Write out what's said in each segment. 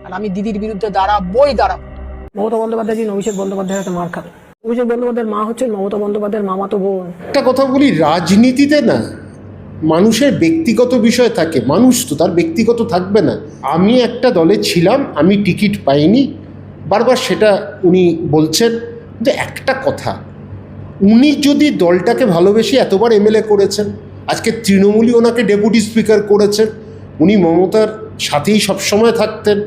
আর আমি দিদির বিরুদ্ধে দাঁড়াবো। মমতা বন্দ্যোপাধ্যায় দিন অভিষেক বন্দ্যোপাধ্যায়ের হাতে মার খাবে। অভিষেক বন্দ্যোপাধ্যায়ের মা হচ্ছেন মমতা বন্দ্যোপাধ্যায়ের মামাতো বোন। একটা কথা বলি, রাজনীতিতে না মানুষের ব্যক্তিগত বিষয় থাকে, মানুষ তো তার ব্যক্তিগত থাকবে না। আমি একটা দলে ছিলাম, আমি টিকিট পাইনি, বারবার সেটা উনি বলছেন। কিন্তু একটা কথা, উনি যদি দলটাকে ভালোবেসে এতবার এমএলএ করেছেন, আজকে তৃণমূলই ওনাকে ডেপুটি স্পিকার করেছেন, উনি মমতার সাথেই সবসময় থাকতেন,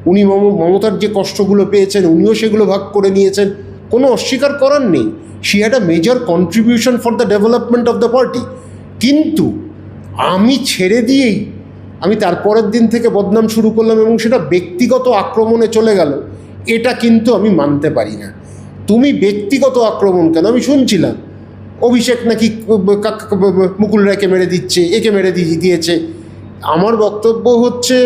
উনি মমতার যে কষ্টগুলো পেয়েছেন উনিও সেগুলো ভাগ করে নিয়েছেন, কোনো অস্বীকার করার নেই। She had a major contribution for the development of the party. কিন্তু আমি ছেড়ে দিয়েই আমি তারপরের দিন থেকে বদনাম শুরু করলাম এবং সেটা ব্যক্তিগত আক্রমণে চলে গেল, এটা কিন্তু আমি মানতে পারি না। তুমি ব্যক্তিগত আক্রমণ কেন? আমি শুনছিলাম অভিষেক নাকি মুকুল রায়কে মেরে দিচ্ছে, একে মেরে দিয়েছে। আমার বক্তব্য হচ্ছে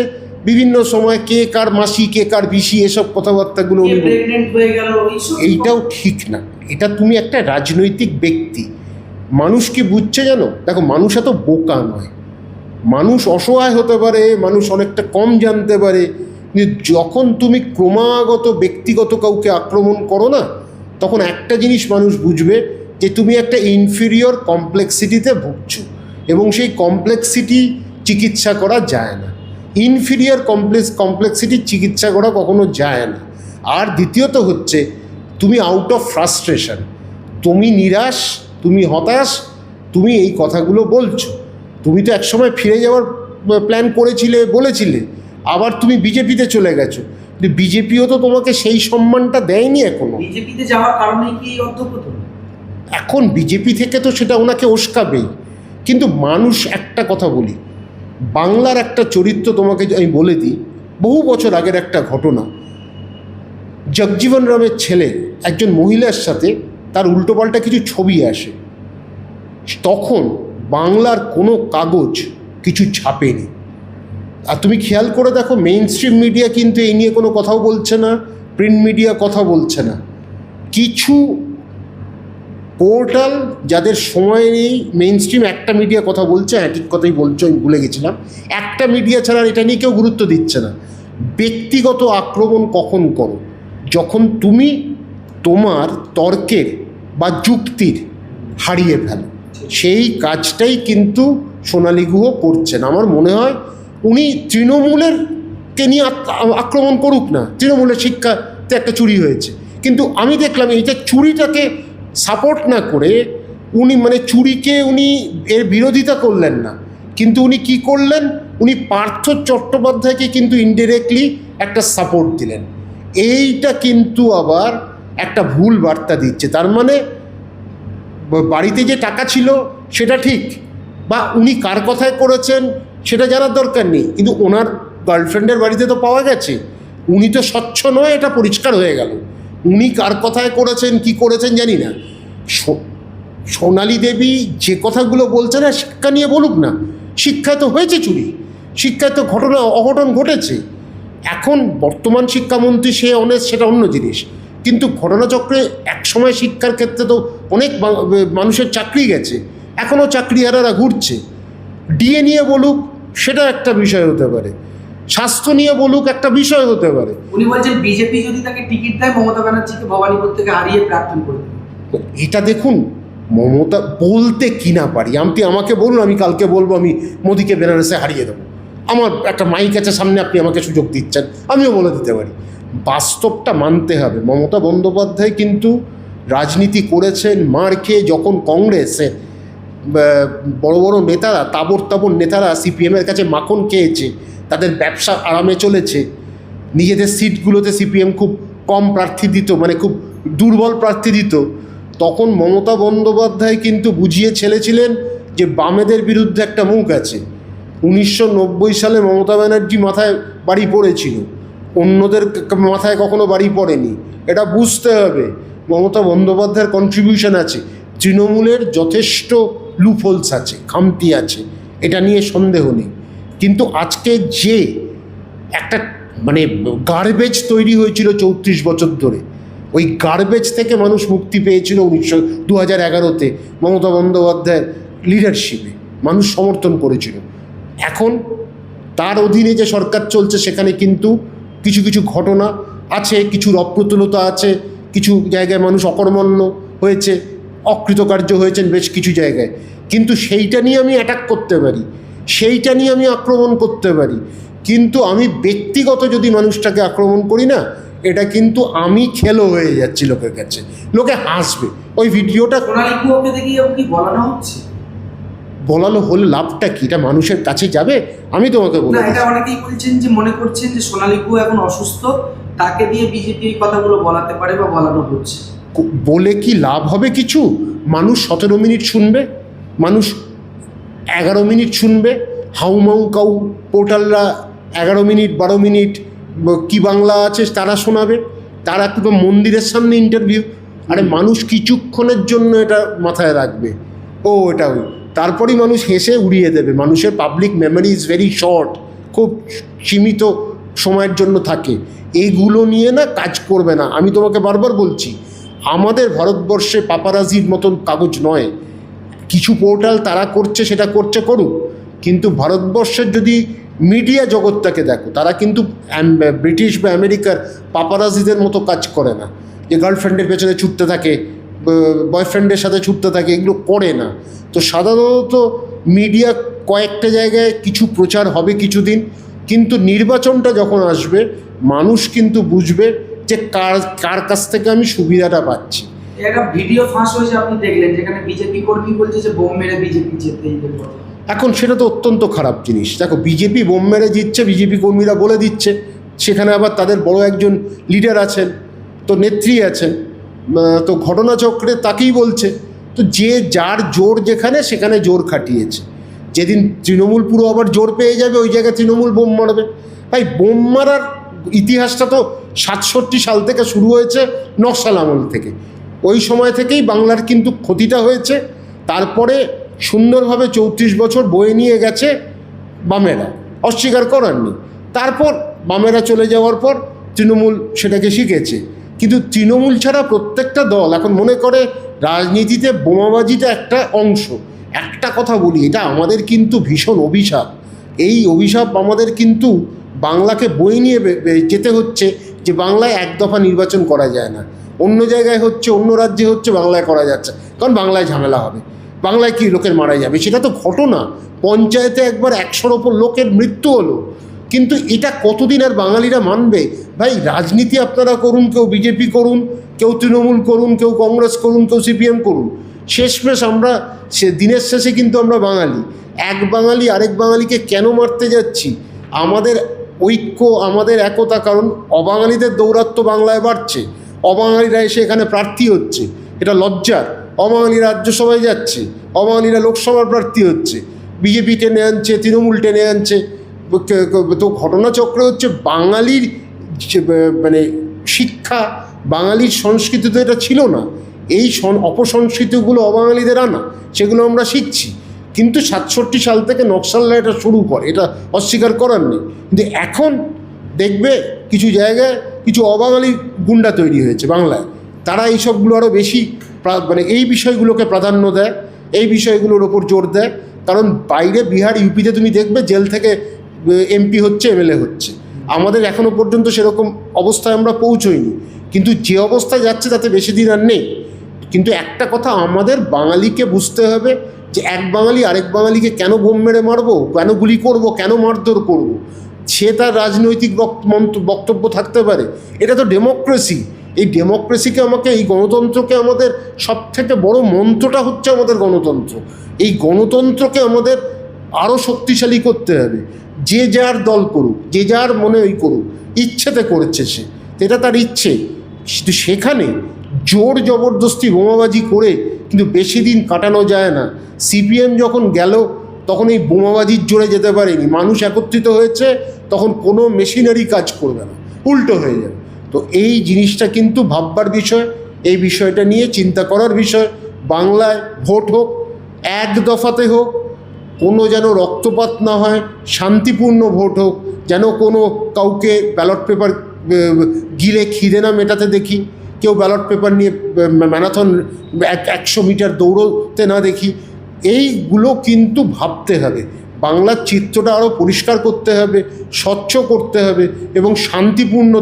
বিভিন্ন সময় কে কার মাসি, কে কার পিসি, এসব কথাবার্তাগুলো এইটাও ঠিক না। এটা তুমি একটা রাজনৈতিক ব্যক্তি, মানুষ কি বুঝছে জানো? দেখো, মানুষ এত বোকা নয়, মানুষ অসহায় হতে পারে, মানুষ অনেকটা কম জানতে পারে, কিন্তু যখন তুমি ক্রমাগত ব্যক্তিগত কাউকে আক্রমণ করো না, তখন একটা জিনিস মানুষ বুঝবে যে তুমি একটা ইনফিরিয়র কমপ্লেক্সিটিতে ভুগছো, এবং সেই কমপ্লেক্সিটি চিকিৎসা করা যায় না। ইনফিরিয়র কমপ্লেক্সিটির চিকিৎসা করা কখনো যায় না। আর দ্বিতীয়ত হচ্ছে, তুমি আউট অফ ফ্রাস্ট্রেশন, তুমি নিরাশ, তুমি হতাশ, তুমি এই কথাগুলো বলছো। তুমি তো একসময় ফিরে যাওয়ার প্ল্যান করেছিলে, বলেছিলে, আবার তুমি বিজেপিতে চলে গেছো, কিন্তু বিজেপিও তো তোমাকে সেই সম্মানটা দেয়নি এখনো। বিজেপিতে যাওয়ার কারণে কি অধ্যক্ষতা? এখন বিজেপি থেকে তো সেটা ওনাকে উস্কাবেই। কিন্তু মানুষ, একটা কথা বলি, বাংলার একটা চরিত্র তোমাকে আমি বলে দিই, বহু বছর আগের একটা ঘটনা। জগজীবন রামের ছেলে একজন মহিলার সাথে তার উল্টোপাল্টা কিছু ছবি আসে, তখন বাংলার কোনো কাগজ কিছু ছাপেনি। আর তুমি খেয়াল করে দেখো, মেইন স্ট্রিম মিডিয়া কিন্তু এই নিয়ে কোনো কথাও বলছে না, প্রিন্ট মিডিয়া কথা বলছে না। কিছু পোর্টাল যাদের সময় নেই, মেইন স্ট্রিম একটা মিডিয়া কথা বলছে, হ্যাঁ ঠিক কথাই বলছো, আমি ভুলে গেছিলাম, একটা মিডিয়া ছাড়া এটা নিয়ে কেউ গুরুত্ব দিচ্ছে না। ব্যক্তিগত আক্রমণ কখন করো? যখন তুমি তোমার তর্কের বা যুক্তির হারিয়ে ফেলো। সেই কাজটাই কিন্তু সোনালী গুহ করছেন। আমার মনে হয় উনি তৃণমূলেরকে নিয়ে আক্রমণ করুক না, তৃণমূলের শিক্ষাতে একটা চুরি হয়েছে, কিন্তু আমি দেখলাম এইটা চুরিটাকে সাপোর্ট না করে উনি চুরিকে উনি এর বিরোধিতা করলেন না, কিন্তু উনি কি করলেন, উনি পার্থ চট্টোপাধ্যায়কে কিন্তু ইনডিরেক্টলি একটা সাপোর্ট দিলেন। এইটা কিন্তু আবার একটা ভুল বার্তা দিচ্ছে। তার মানে বাড়িতে যে টাকা ছিল সেটা ঠিক, বা উনি কার কথায় করেছেন সেটা জানার দরকার নেই, কিন্তু ওনার গার্লফ্রেন্ডের বাড়িতে তো পাওয়া গেছে, উনি তো স্বচ্ছ নয়, এটা পরিষ্কার হয়ে গেল। উনি কার কথায় করেছেন, কি করেছেন জানি না। সোনালী দেবী যে কথাগুলো বলছে না, শিক্ষা নিয়ে বলুক না, শিক্ষায় তো হয়েছে চুরি, শিক্ষায় তো অঘটন ঘটেছে। এখন বর্তমান শিক্ষামন্ত্রী সে অনেস্ট, সেটা অন্য জিনিস, কিন্তু ঘটনাচক্রে একসময় শিক্ষার ক্ষেত্রে তো অনেক মানুষের চাকরি গেছে, এখনও চাকরিহারারা ঘুরছে। ডিএ নিয়ে বলুক, সেটা একটা বিষয় হতে পারে, স্বাস্থ্য নিয়ে বলুক, একটা বিষয় হতে পারে। উনি বলছেন বিজেপি যদি তাকে টিকিট দেয়, মমতা ব্যানার্জিকে ভবানীপুর থেকে হারিয়ে প্রার্থী করে দেবে। এটা দেখুন, মমতা বলতে কি না পারি, আপনি আমাকে বলুন, আমি কালকে বলবো আমি মোদিকে বেনারসে হারিয়ে দেবো, আমার একটা মাইক আছে সামনে, আপনি আমাকে সুযোগ দিচ্ছেন, আমিও বলে দিতে পারি। বাস্তবটা মানতে হবে। মমতা বন্দ্যোপাধ্যায় কিন্তু রাজনীতি করেছেন মার খেয়ে। যখন কংগ্রেসে বড় বড় নেতারা, তাবর নেতারা সিপিএমের কাছে মাখন খেয়েছে, তাদের ব্যবসা আরামে চলেছে, নিজেদের সিটগুলোতে সিপিএম খুব কম প্রার্থী দিত, খুব দুর্বল প্রার্থী দিত, তখন মমতা বন্দ্যোপাধ্যায় কিন্তু বুঝিয়ে ছেলেছিলেন যে বামেদের বিরুদ্ধে একটা মুখ আছে। 1990 সালে মমতা ব্যানার্জি মাথায় বাড়ি পড়েছিল, অন্যদের মাথায় কখনো বাড়ি পড়েনি। এটা বুঝতে হবে, মমতা বন্দ্যোপাধ্যায়ের কন্ট্রিবিউশন আছে। তৃণমূলের যথেষ্ট লুপহোলস আছে, খামতি আছে, এটা নিয়ে সন্দেহ নেই। কিন্তু আজকে যে একটা গার্বেজ তৈরি হয়েছিল 34 বছর ধরে, ওই গার্বেজ থেকে মানুষ মুক্তি পেয়েছিল 2011-তে মমতা বন্দ্যোপাধ্যায়ের লিডারশিপে, মানুষ সমর্থন করেছিল। এখন তার অধীনে যে সরকার চলছে, সেখানে কিন্তু কিছু কিছু ঘটনা আছে, কিছু অপ্রতুলতা আছে, কিছু জায়গায় মানুষ অকর্মণ্য হয়েছে, অকৃতকার্য হয়েছেন বেশ কিছু জায়গায়, কিন্তু সেইটা নিয়ে আমি অ্যাটাক করতে পারি, সেইটা নিয়ে আমি আক্রমণ করতে পারি। কিন্তু আমি ব্যক্তিগত যদি মানুষটাকে আক্রমণ করি না, এটা কিন্তু আমি খেলো হয়ে যাচ্ছি লোকের কাছে, লোকে হাসবে। ওই ভিডিওটা সোনালী গুহকে দেখিয়ে কি বলানো হচ্ছে? বলানো হলে লাভটা কি? এটা মানুষের কাছে যাবে? আমি তোমাকে বলি না, এটা অনেকেই বলছেন যে মনে করছেন যে সোনালী গুহ এখন অসুস্থ, তাকে দিয়ে বিজেপি এই কথাগুলো বলাতে পারে বা বলানো হচ্ছে। বলে কি লাভ হবে কিছু? মানুষ 17 মিনিট শুনবে, মানুষ 11 মিনিট শুনবে, হাউমাউ কাউ পোর্টালরা 11 মিনিট 12 মিনিট কি বাংলা আছে তারা শোনাবে, তারা পুরো মন্দিরের সামনে ইন্টারভিউ। আরে মানুষ কিছুক্ষণের জন্য এটা মাথায় রাখবে, ও এটা ওই, তারপরেই মানুষ হেসে উড়িয়ে দেবে। মানুষের public memory is very short, খুব সীমিত সময়ের জন্য থাকে। এইগুলো নিয়ে না কাজ করবে না। আমি তোমাকে বারবার বলছি, আমাদের ভারতবর্ষে পাপারাজির মতন কাগজ নয়। কিছু পোর্টাল তারা করছে, সেটা করছে, করুক, কিন্তু ভারতবর্ষের যদি মিডিয়া জগৎটাকে দেখো, তারা কিন্তু ব্রিটিশ বা আমেরিকার পাপারাজিদের মতো কাজ করে না, যে গার্লফ্রেন্ডের পেছনে ছুটতে থাকে, বয়ফ্রেন্ডের সাথে ছুটতে থাকে, এগুলো করে না। তো সাধারণত মিডিয়া কয়েকটা জায়গায় কিছু প্রচার হবে কিছুদিন, কিন্তু নির্বাচনটা যখন আসবে মানুষ কিন্তু বুঝবে যে কার কাছ থেকে আমি সুবিধাটা পাচ্ছি। একটা ভিডিও ফাঁস হয়েছে, আপনি দেখলেন, যেখানে বিজেপি কর্মী বলছে যে বোম মেরে বিজেপি জিততে হবে। এখন সেটা তো অত্যন্ত খারাপ জিনিস। দেখো, বিজেপি বোম মেরে জিতছে, বিজেপি কর্মীরা বলে দিচ্ছে, সেখানে আবার তাদের বড় একজন লিডার আছেন, তো নেত্রী আছেন, তো ঘটনাচক্রে তাকেই বলছে। তো যে যার জোর যেখানে সেখানে জোর খাটিয়েছে। যেদিন তৃণমূল পুরো আবার জোর পেয়ে যাবে, ওই জায়গায় তৃণমূল বোম মারবে। ভাই, বোম মারার ইতিহাসটা তো 67 সাল থেকে শুরু হয়েছে, নকশাল আমল থেকে। ওই সময় থেকেই বাংলার কিন্তু ক্ষতিটা হয়েছে। তারপরে সুন্দরভাবে 34 বছর বয়ে নিয়ে গেছে বামেরা, অস্বীকার করার নেই। তারপর বামেরা চলে যাওয়ার পর তৃণমূল সেটাকে শিখেছে। কিন্তু তৃণমূল ছাড়া প্রত্যেকটা দল এখন মনে করে রাজনীতিতে বোমাবাজিটা একটা অংশ। একটা কথা বলি, এটা আমাদের কিন্তু ভীষণ অভিশাপ। এই অভিশাপ আমাদের কিন্তু বাংলাকে বয়ে নিয়ে যেতে হচ্ছে, যে বাংলায় এক দফা নির্বাচন করা যায় না। অন্য জায়গায় হচ্ছে, অন্য রাজ্যে হচ্ছে, বাংলায় করা যাচ্ছে, কারণ বাংলায় ঝামেলা হবে। বাংলায় কি লোকের মারা যাবে? সেটা তো ঘটনা। পঞ্চায়েতে একবার 100-র ওপর লোকের মৃত্যু হলো। কিন্তু এটা কতদিন আর বাঙালিরা মানবে? ভাই, রাজনীতি আপনারা করুন, কেউ বিজেপি করুন, কেউ তৃণমূল করুন, কেউ কংগ্রেস করুন, কেউ সিপিএম করুন, শেষমেশ আমরা দিনের শেষে কিন্তু আমরা বাঙালি। এক বাঙালি আরেক বাঙালিকে কেন মারতে যাচ্ছি? আমাদের ঐক্য, আমাদের একতা, কারণ অবাঙালিদের দৌরাত্ম্য বাংলায় বাড়ছে। অবাঙালিরা এসে এখানে প্রার্থী হচ্ছে, এটা লজ্জার। অবাঙালিরা রাজ্যসভায় যাচ্ছে, অবাঙালিরা লোকসভার প্রার্থী হচ্ছে, বিজেপি টেনে আনছে, তৃণমূল টেনে আনছে। তো ঘটনাচক্র হচ্ছে বাঙালির মানে শিক্ষা, বাঙালির সংস্কৃতি তো এটা ছিল না। এই অপসংস্কৃতিগুলো অবাঙালিদের আনা, সেগুলো আমরা শিখছি। কিন্তু 67 সাল থেকে নকশালরা এটা শুরু করে, এটা অস্বীকার করার নেই। কিন্তু এখন দেখবে কিছু জায়গায় কিছু অবাঙালি গুন্ডা তৈরি হয়েছে বাংলায়। তারা এইসবগুলো আরও বেশি মানে এই বিষয়গুলোকে প্রাধান্য দেয়, এই বিষয়গুলোর ওপর জোর দেয়। কারণ বাইরে বিহার, ইউপিতে তুমি দেখবে জেল থেকে এমপি হচ্ছে, এমএলএ হচ্ছে। আমাদের এখনও পর্যন্ত সেরকম অবস্থায় আমরা পৌঁছইনি, কিন্তু যে অবস্থায় যাচ্ছে তাতে বেশি দিন আর নেই। কিন্তু একটা কথা আমাদের বাঙালিকে বুঝতে হবে, যে এক বাঙালি আরেক বাঙালিকে কেন বোম মেরে মারবো, কেন গুলি করব, কেন মারধর করব? সে তার রাজনৈতিক বক্তব্য থাকতে পারে, এটা তো ডেমোক্রেসি। এই ডেমোক্রেসিকে এই গণতন্ত্রকে, আমাদের সবথেকে বড় মন্ত্রটা হচ্ছে আমাদের গণতন্ত্র। এই গণতন্ত্রকে আমাদের আরও শক্তিশালী করতে হবে। যে যার দল করুক, যে যার মনে ওই করুক, ইচ্ছেতে করেছে সে, এটা তার ইচ্ছে। কিন্তু সেখানে জোর জবরদস্তি বোমাবাজি করে কিন্তু বেশি দিন কাটানো যায় না। সিপিএম যখন গেল তখন এই বোমাবাজির জোরে যেতে পারেনি। মানুষ একত্রিত হয়েছে, তখন কোনো মেশিনারি কাজ করবে না, উল্টো হয়ে যাবে। তো এই জিনিসটা কিন্তু ভাববার বিষয়, এই বিষয়টা নিয়ে চিন্তা করার বিষয়। বাংলায় ভোট হোক, এক দফাতে হোক, কোনো যেন রক্তপাত না হয়, শান্তিপূর্ণ ভোট হোক, যেন কোনো কাউকে ব্যালট পেপার গিলে খিদে না মেটাতে দেখি, কেউ ব্যালট পেপার নিয়ে ম্যারাথন 100 মিটার দৌড়তে না দেখি। এইগুলো কিন্তু ভাবতে হবে। বাংলার চিত্রটা আরও পরিষ্কার করতে হবে, স্বচ্ছ করতে হবে এবং শান্তিপূর্ণ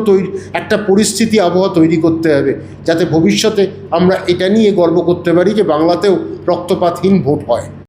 একটা পরিস্থিতি আবহাওয়া তৈরি করতে হবে, যাতে ভবিষ্যতে আমরা এটা নিয়ে গর্ব করতে পারি যে বাংলাতেও রক্তপাতহীন ভোট হয়।